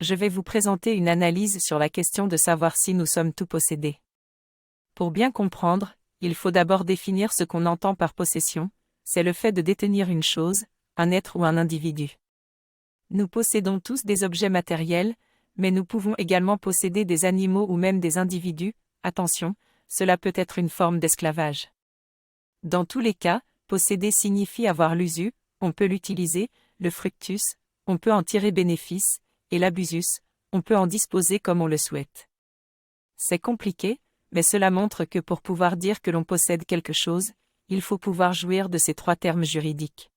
je vais vous présenter une analyse sur la question de savoir si nous sommes tous possédés. Pour bien comprendre, il faut d'abord définir ce qu'on entend par possession, c'est le fait de détenir une chose, un être ou un individu. Nous possédons tous des objets matériels, mais nous pouvons également posséder des animaux ou même des individus, attention, cela peut être une forme d'esclavage. Dans tous les cas, posséder signifie avoir l'usu, on peut l'utiliser, le fructus, on peut en tirer bénéfice, et l'abusus, on peut en disposer comme on le souhaite. C'est compliqué, mais cela montre que pour pouvoir dire que l'on possède quelque chose, il faut pouvoir jouir de ces trois termes juridiques.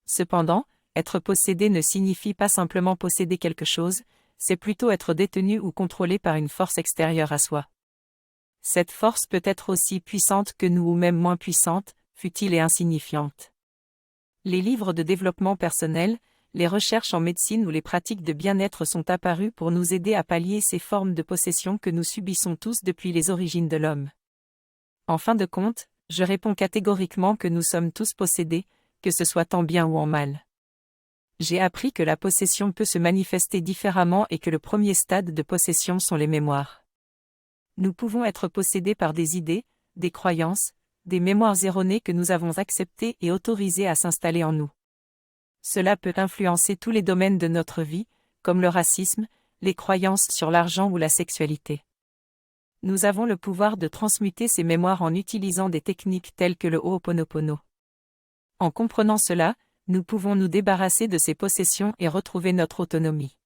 Cependant, être possédé ne signifie pas simplement posséder quelque chose, c'est plutôt être détenu ou contrôlé par une force extérieure à soi. Cette force peut être aussi puissante que nous ou même moins puissante, futile et insignifiante. Les livres de développement personnel, les recherches en médecine ou les pratiques de bien-être sont apparus pour nous aider à pallier ces formes de possession que nous subissons tous depuis les origines de l'homme. En fin de compte, je réponds catégoriquement que nous sommes tous possédés, que ce soit en bien ou en mal. J'ai appris que la possession peut se manifester différemment et que le premier stade de possession sont les mémoires. Nous pouvons être possédés par des idées, des croyances, des mémoires erronées que nous avons acceptées et autorisées à s'installer en nous. Cela peut influencer tous les domaines de notre vie, comme le racisme, les croyances sur l'argent ou la sexualité. Nous avons le pouvoir de transmuter ces mémoires en utilisant des techniques telles que le Ho'oponopono. En comprenant cela, nous pouvons nous débarrasser de ces possessions et retrouver notre autonomie.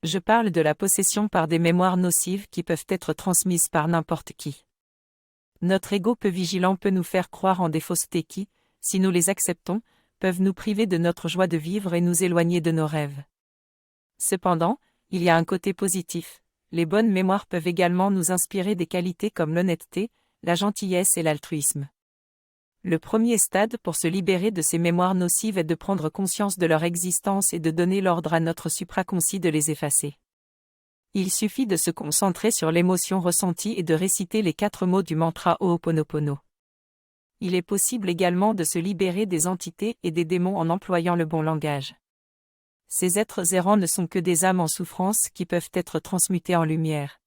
Je parle de la possession par des mémoires nocives qui peuvent être transmises par n'importe qui. Notre ego peu vigilant peut nous faire croire en des faussetés qui, si nous les acceptons, peuvent nous priver de notre joie de vivre et nous éloigner de nos rêves. Cependant, il y a un côté positif. Les bonnes mémoires peuvent également nous inspirer des qualités comme l'honnêteté, la gentillesse et l'altruisme. Le premier stade pour se libérer de ces mémoires nocives est de prendre conscience de leur existence et de donner l'ordre à notre supraconscient de les effacer. Il suffit de se concentrer sur l'émotion ressentie et de réciter les 4 mots du mantra Ho'oponopono. Il est possible également de se libérer des entités et des démons en employant le bon langage. Ces êtres errants ne sont que des âmes en souffrance qui peuvent être transmutées en lumière.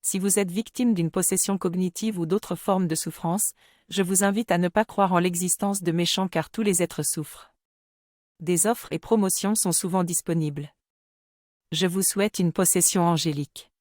Si vous êtes victime d'une possession cognitive ou d'autres formes de souffrance, je vous invite à ne pas croire en l'existence de méchants car tous les êtres souffrent. Des offres et promotions sont souvent disponibles. Je vous souhaite une possession angélique.